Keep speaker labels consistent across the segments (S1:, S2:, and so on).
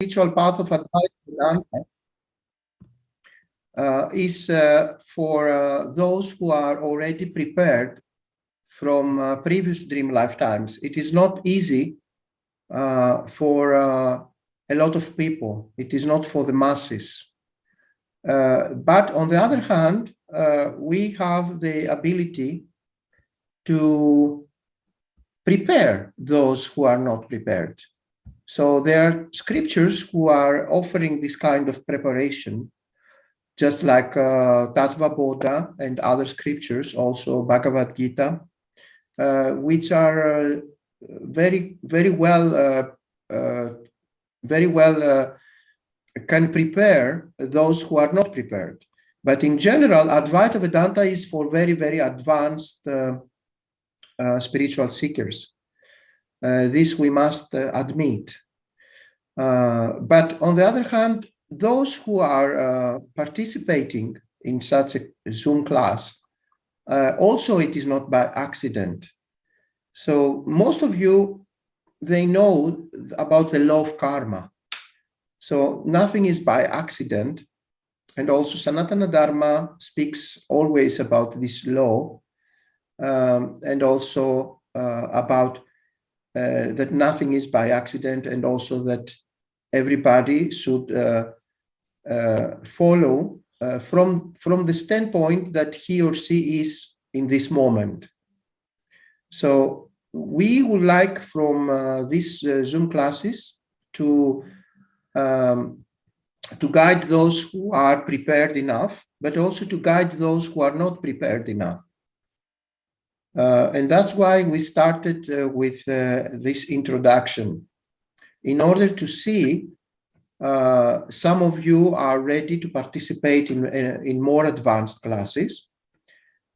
S1: spiritual path of Advaita Vedanta is for those who are already prepared from previous dream lifetimes. It is not easy for a lot of people. It is not for the masses. But on the other hand, we have the ability to prepare those who are not prepared. So there are scriptures who are offering this kind of preparation, just like TATTVA, BODHA, and other scriptures, also Bhagavad Gita, which are very well can prepare those who are not prepared. But in general, Advaita Vedanta is for very advanced spiritual seekers. This we must admit. But on the other hand, those who are participating in such a Zoom class, also it is not by accident. So most of you, they know about the law of karma. So nothing is by accident. And also Sanatana Dharma speaks always about this law, and also about that nothing is by accident, and also that everybody should follow from the standpoint that he or she is in this moment. So we would like from these Zoom classes to guide those who are prepared enough, but also to guide those who are not prepared enough. And that's why we started with this introduction, in order to see some of you are ready to participate in more advanced classes,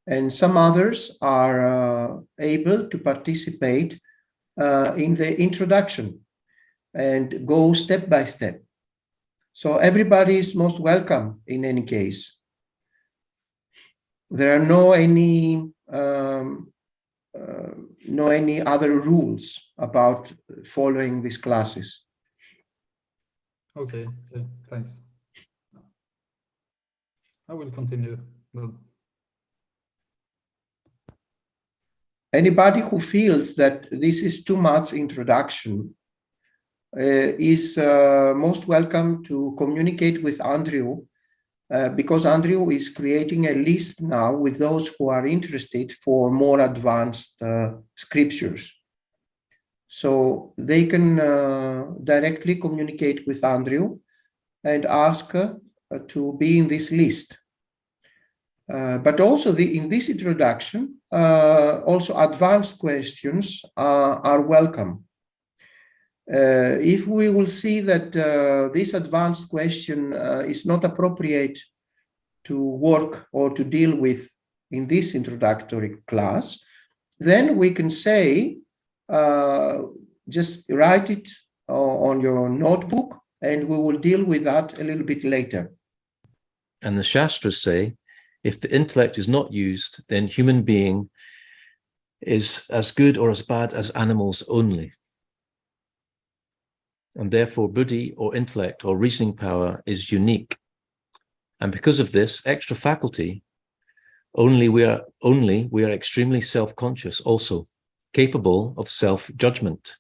S1: and some others are able to participate in the introduction and go step by step. So everybody is most welcome in any case. There are no any other rules about following these classes.
S2: Okay, thanks. I will continue.
S1: Anybody who feels that this is too much introduction is most welcome to communicate with Andrew, because Andrew is creating a list now with those who are interested for more advanced scriptures. So they can directly communicate with Andrew and ask to be in this list. But also in this introduction, also advanced questions are welcome. If we will see that this advanced question is not appropriate to work or to deal with in this introductory class, then we can say, just write it on your notebook and we will deal with that a little bit later.
S3: And the Shastras say, if the intellect is not used, then human being is as good or as bad as animals only. And therefore buddhi or intellect or reasoning power is unique. And because of this extra faculty, we are extremely self-conscious also, capable of self-judgment,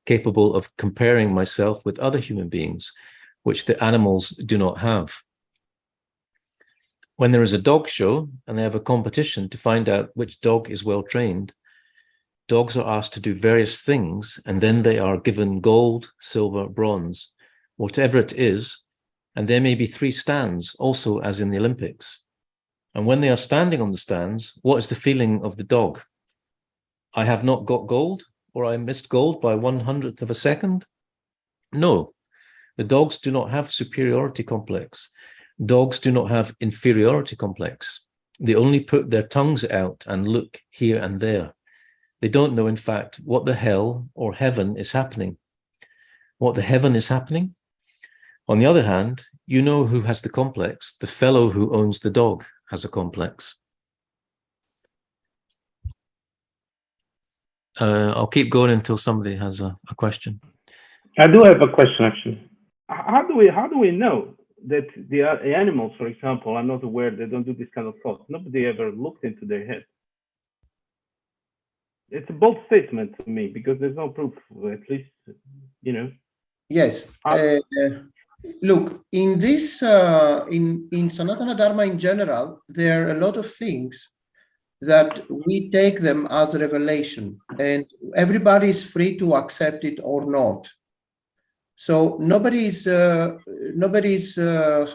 S3: capable of comparing myself with other human beings, which the animals do not have. When there is a dog show and they have a competition to find out which dog is well trained, dogs are asked to do various things, and then they are given gold, silver, bronze, whatever it is, and there may be 3 stands, also as in the Olympics. And when they are standing on the stands, what is the feeling of the dog? I have not got gold, or I missed gold by 1/100th of a second? No, the dogs do not have superiority complex. Dogs do not have inferiority complex. They only put their tongues out and look here and there. They don't know, in fact, what the hell or heaven is happening. What the heaven is happening? On the other hand, you know who has the complex. The fellow who owns the dog has a complex. I'll keep going until somebody has a question.
S4: I do have a question, actually. how do we know that the animals, for example, are not aware, they don't do this kind of thought? Nobody ever looked into their head. It's a bold statement to me because there's no proof, at least, you know.
S1: Yes. Look, in this, in Sanatana Dharma in general, there are a lot of things that we take them as a revelation, and everybody is free to accept it or not. So nobody's how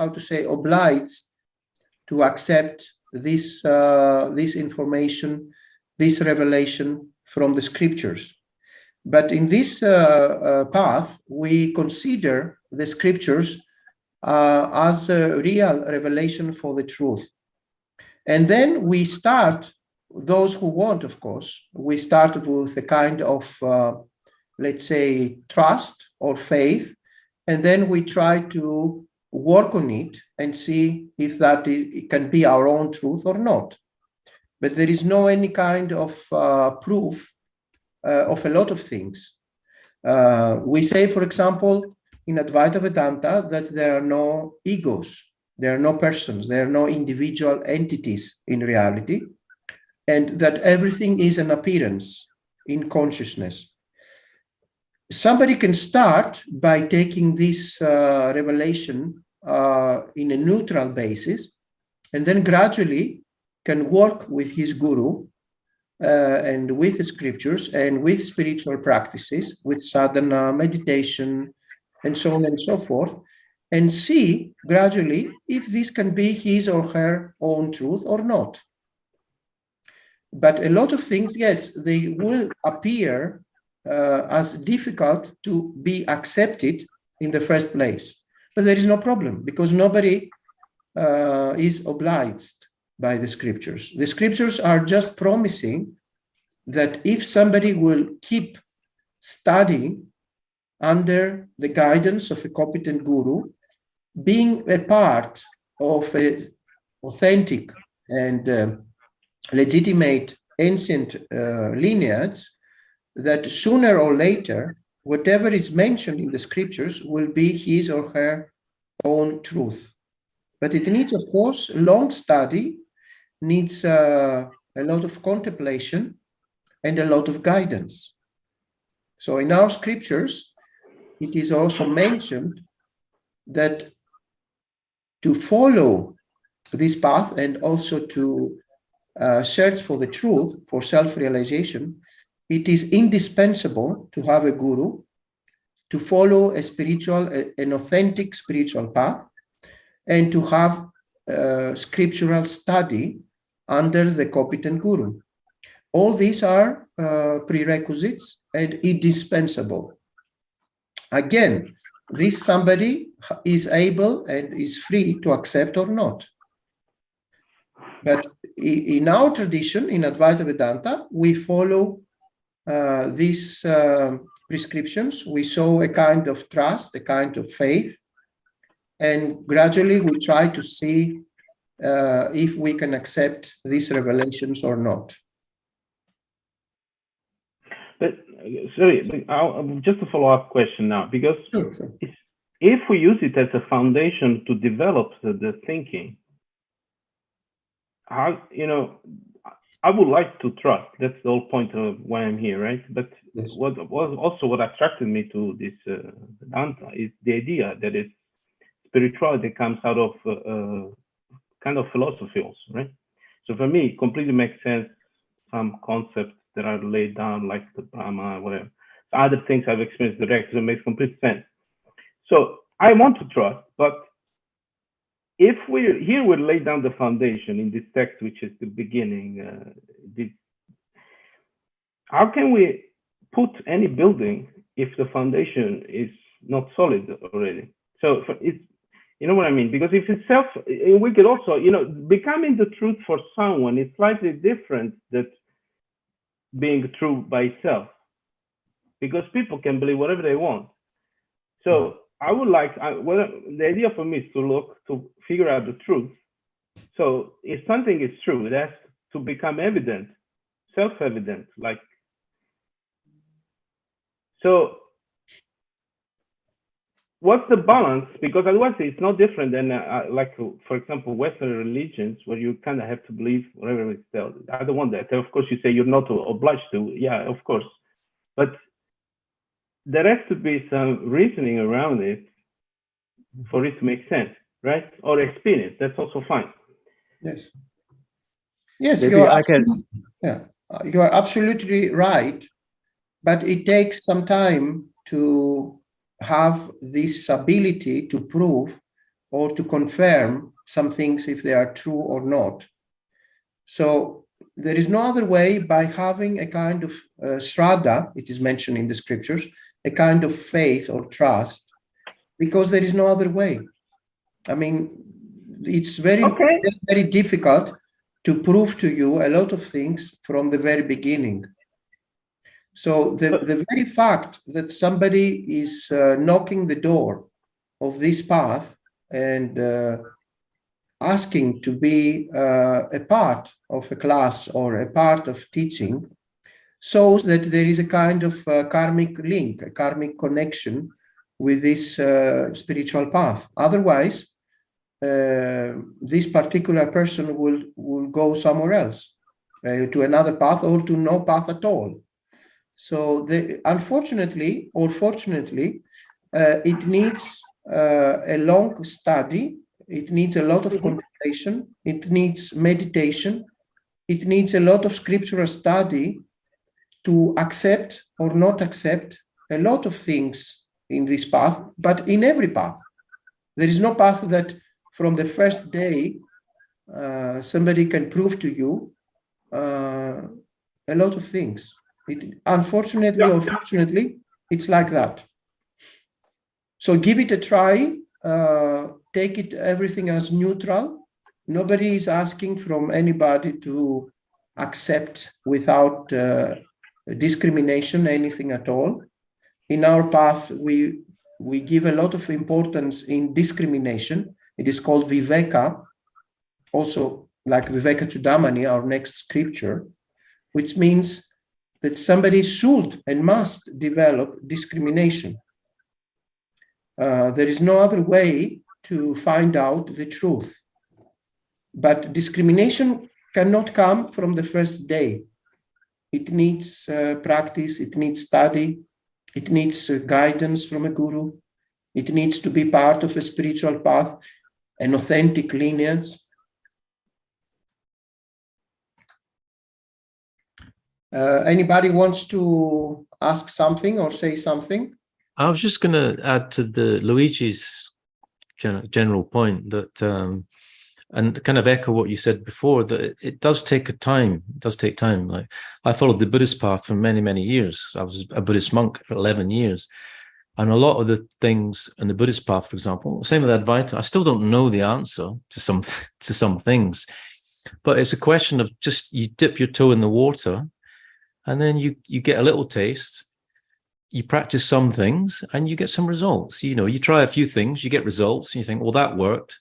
S1: to say, obliged to accept this this information, this revelation from the scriptures. But in this path, we consider the scriptures as a real revelation for the truth. And then we start, those who want, of course, we started with a kind of, let's say, trust or faith, and then we try to work on it and see if that it can be our own truth or not. But there is no any kind of proof of a lot of things. We say, for example, in Advaita Vedanta that there are no egos, there are no persons, there are no individual entities in reality, and that everything is an appearance in consciousness. Somebody can start by taking this revelation in a neutral basis, and then gradually can work with his guru and with the scriptures and with spiritual practices, with sadhana, meditation, and so on and so forth, and see gradually if this can be his or her own truth or not. But a lot of things, yes, they will appear as difficult to be accepted in the first place. But there is no problem, because nobody is obliged by the scriptures. The scriptures are just promising that if somebody will keep studying under the guidance of a competent guru, being a part of an authentic and legitimate ancient lineage, that sooner or later, whatever is mentioned in the scriptures will be his or her own truth. But it needs, of course, long study, needs a lot of contemplation and a lot of guidance. So in our scriptures, it is also mentioned that to follow this path and also to search for the truth, for self-realization, it is indispensable to have a guru, to follow a spiritual, an authentic spiritual path, and to have scriptural study under the competent guru. All these are prerequisites and indispensable. Again, this somebody is able and is free to accept or not. But in our tradition, in Advaita Vedanta, we follow these prescriptions. We show a kind of trust, a kind of faith, and gradually we try to see if we can accept these revelations or not.
S4: But sorry, just a follow-up question now, because
S1: Sure.
S4: if we use it as a foundation to develop the thinking, how, you know, I would like to trust. That's the whole point of why I'm here, right? But
S1: Yes.
S4: what attracted me to this Vedanta is the idea that it's spirituality comes out of kind of philosophy also, right? So for me, it completely makes sense. Some concepts that are laid down, like the Brahma, whatever. Other things I've experienced directly, so it makes complete sense. So I want to trust, but if we lay down the foundation in this text, which is the beginning, how can we put any building if the foundation is not solid already? So it's, you know what I mean? Because if it's we could also, you know, becoming the truth for someone is slightly different than being true by itself, because people can believe whatever they want. So I would like, the idea for me is to figure out the truth. So if something is true, it has to become evident, self-evident, like, so what's the balance? Because otherwise it's no different than like, for example, Western religions, where you kind of have to believe whatever it's told. I don't want that. Of course, you say you're not obliged to. Yeah, of course. But there has to be some reasoning around it for it to make sense, right? Or experience. That's also fine.
S1: Yes. Yes,
S3: Maybe
S1: you are
S3: I can-
S1: you are absolutely right, but it takes some time to have this ability to prove or to confirm some things if they are true or not. So there is no other way by having a kind of shraddha, it is mentioned in the scriptures, a kind of faith or trust, because there is no other way. I mean, it's very,
S4: Okay.
S1: very difficult to prove to you a lot of things from the very beginning. So the very fact that somebody is knocking the door of this path and asking to be a part of a class or a part of teaching shows that there is a kind of karmic link, a karmic connection with this spiritual path. Otherwise, this particular person will go somewhere else, to another path or to no path at all. So unfortunately or fortunately, it needs a long study. It needs a lot of contemplation. It needs meditation. It needs a lot of scriptural study to accept or not accept a lot of things in this path, but in every path. There is no path that from the first day somebody can prove to you a lot of things. Unfortunately or fortunately, it's like that. So give it a try. Take it everything as neutral. Nobody is asking from anybody to accept without discrimination anything at all. In our path, we give a lot of importance in discrimination. It is called Viveka, also like VIVEKACUDAMANI, our next scripture, which means that somebody should and must develop discrimination. There is no other way to find out the truth. But discrimination cannot come from the first day. It needs practice, it needs study, it needs guidance from a guru. It needs to be part of a spiritual path, an authentic lineage. Anybody wants to ask something or say something?
S3: I was just going to add to the Luigi's general point that, and kind of echo what you said before, that it does take a time. It does take time. Like I followed the Buddhist path for many, many years. I was a Buddhist monk for 11 years. And a lot of the things in the Buddhist path, for example, same with Advaita, I still don't know the answer to some things. But it's a question of just you dip your toe in the water and then you get a little taste. You practice some things and you get some results. You know, you try a few things, you get results, and you think, well, that worked.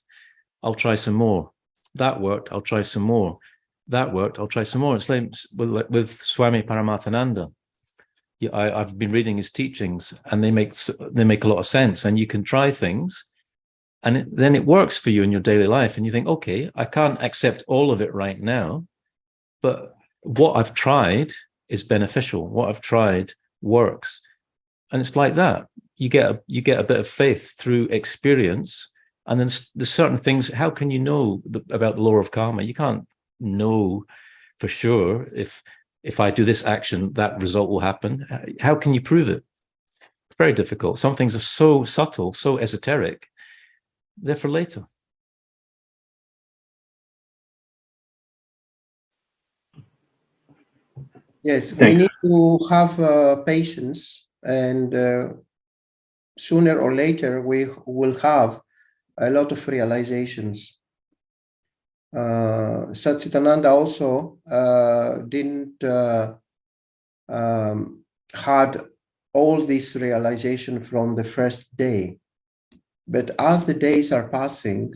S3: I'll try some more. That worked. I'll try some more. That worked. I'll try some more. It's like with Swami Paramarthananda. I've been reading his teachings, and they make a lot of sense. And you can try things, and then it works for you in your daily life. And you think, okay, I can't accept all of it right now, but what I've tried is beneficial. What I've tried works, and it's like that. You get a bit of faith through experience. And then there's certain things, how can you know about the law of karma? You can't know for sure if I do this action, that result will happen. How can you prove it? Very difficult. Some things are so subtle, so esoteric, they're for later.
S1: Yes, we need to have patience, and sooner or later we will have a lot of realizations. Satchitananda also didn't had all this realization from the first day, but as the days are passing,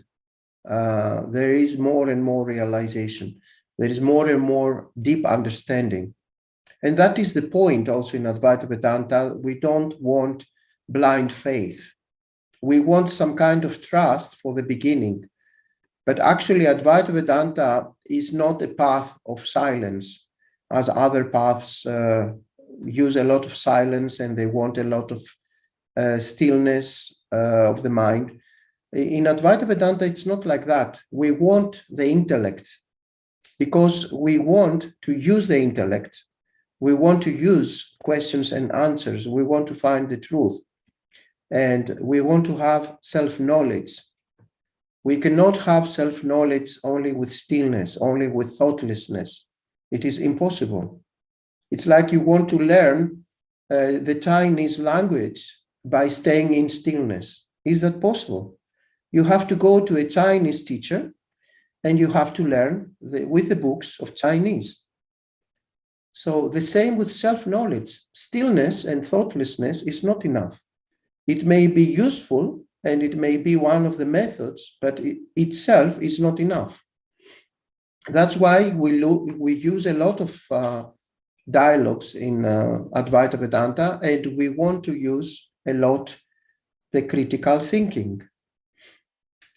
S1: there is more and more realization. There is more and more deep understanding, and that is the point also in Advaita Vedanta. We don't want blind faith. we want some kind of trust for the beginning. But actually, Advaita Vedanta is not a path of silence, as other paths use a lot of silence and they want a lot of stillness of the mind. In Advaita Vedanta, it's not like that. We want the intellect because we want to use the intellect. We want to use questions and answers. We want to find the truth. And we want to have self-knowledge. We cannot have self-knowledge only with stillness, only with thoughtlessness. It is impossible. It's like you want to learn the Chinese language by staying in stillness. Is that possible? You have to go to a Chinese teacher and you have to learn with the books of Chinese. So the same with self-knowledge. Stillness and thoughtlessness is not enough. It may be useful and it may be one of the methods, but it itself is not enough. That's why we use a lot of dialogues in Advaita Vedanta, and we want to use a lot the critical thinking.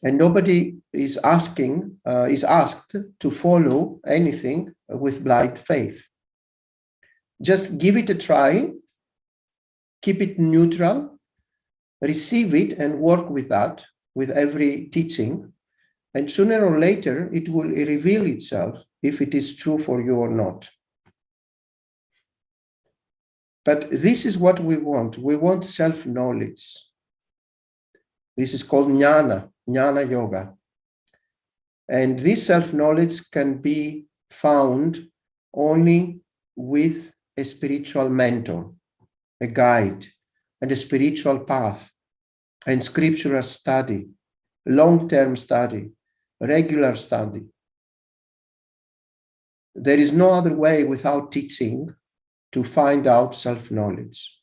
S1: And nobody is asked to follow anything with blind faith. Just give it a try, keep it neutral, receive it and work with that, with every teaching. And sooner or later, it will reveal itself if it is true for you or not. But this is what we want. We want self-knowledge. This is called jnana yoga. And this self-knowledge can be found only with a spiritual mentor, a guide, and a spiritual path, and scriptural study, long-term study, regular study. There is no other way without teaching to find out self-knowledge.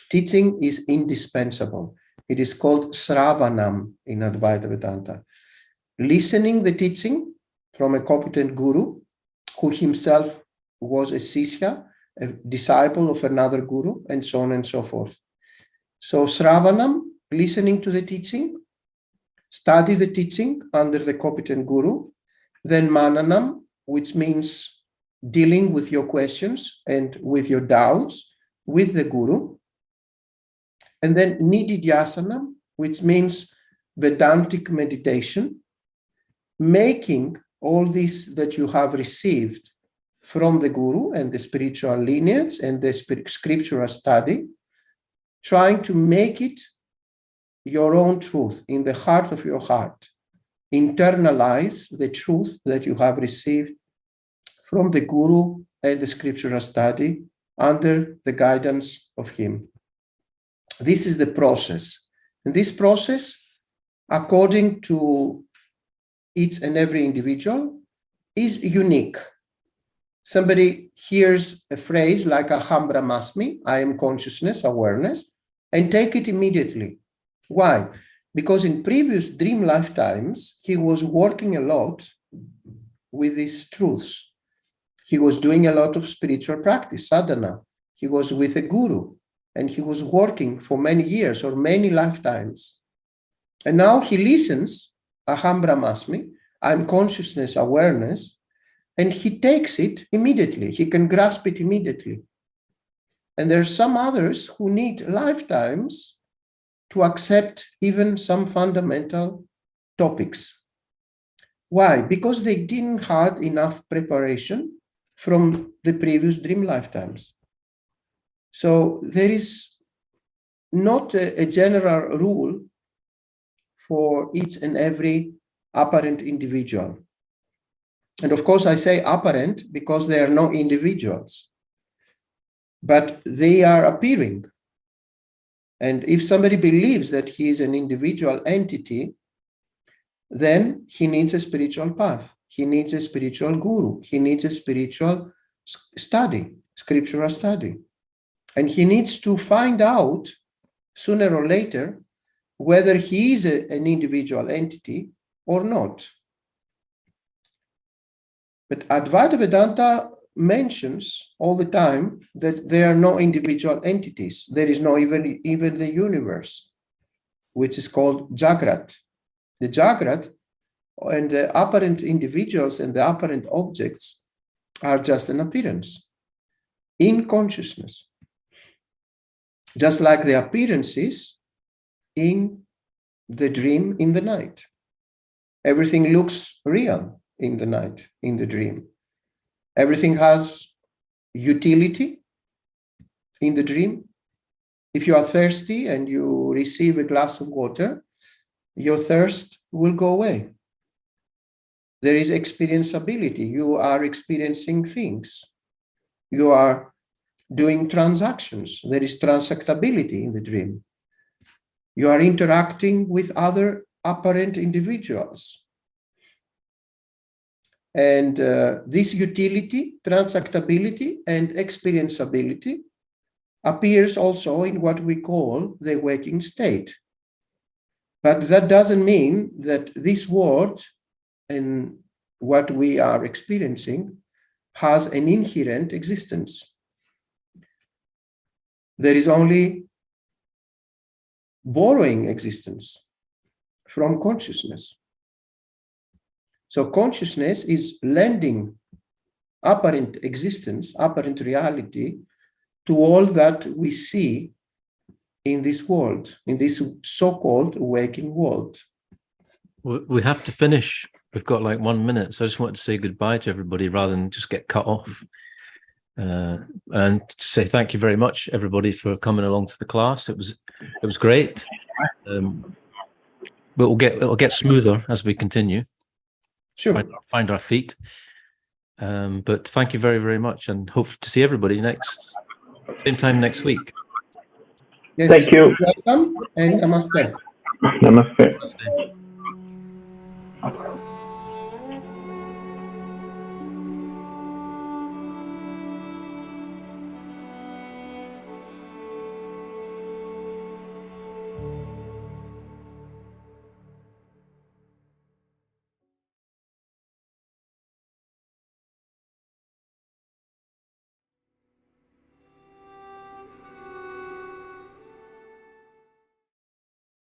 S1: Teaching is indispensable. It is called sravanam in Advaita Vedanta. Listening the teaching from a competent guru who himself was a sishya, a disciple of another guru, and so on and so forth. So sravanam, listening to the teaching, study the teaching under the competent guru, then mananam, which means dealing with your questions and with your doubts with the guru, and then nididhyasanam, which means Vedantic meditation, making all this that you have received from the guru and the spiritual lineage and the scriptural study, trying to make it your own truth in the heart of your heart. Internalize the truth that you have received from the guru and the scriptural study under the guidance of him. This is the process. And this process, according to each and every individual, is unique. Somebody hears a phrase like aham brahmasmi, I am consciousness, awareness, and take it immediately. Why? Because in previous dream lifetimes, he was working a lot with these truths. He was doing a lot of spiritual practice, sadhana. He was with a guru, and he was working for many years or many lifetimes. And now he listens, aham brahmasmi, I'm consciousness, awareness, and he takes it immediately. He can grasp it immediately. And there are some others who need lifetimes to accept even some fundamental topics. Why? Because they didn't have enough preparation from the previous dream lifetimes. So there is not a general rule for each and every apparent individual. And of course, I say apparent because they are no individuals, but they are appearing. And if somebody believes that he is an individual entity, then he needs a spiritual path. He needs a spiritual guru. He needs a spiritual study, scriptural study. And he needs to find out sooner or later whether he is an individual entity or not. But Advaita Vedanta mentions all the time that there are no individual entities. There is no even the universe. which is called Jagrat. The Jagrat and the apparent individuals and the apparent objects are just an appearance in consciousness, just like the appearances in the dream in the night. Everything looks real in the night, in the dream. Everything has utility in the dream. If you are thirsty and you receive a glass of water, your thirst will go away. There is experienceability. You are experiencing things. You are doing transactions. There is transactability in the dream. You are interacting with other apparent individuals. And this utility, transactability, and experienceability appears also in what we call the waking state. But that doesn't mean that this world and what we are experiencing has an inherent existence. There is only borrowing existence from consciousness. So consciousness is lending apparent existence, apparent reality to all that we see in this world, in this so-called waking world.
S3: We have to finish. We've got like 1 minute, so I just wanted to say goodbye to everybody rather than just get cut off. And to say thank you very much, everybody, for coming along to the class. It was great. But it'll get smoother as we continue.
S1: Sure.
S3: Find our feet. But thank you very, very much, and hope to see everybody same time next week.
S1: Yes.
S4: Thank you.
S1: Welcome and namaste.
S4: Namaste.
S3: Namaste.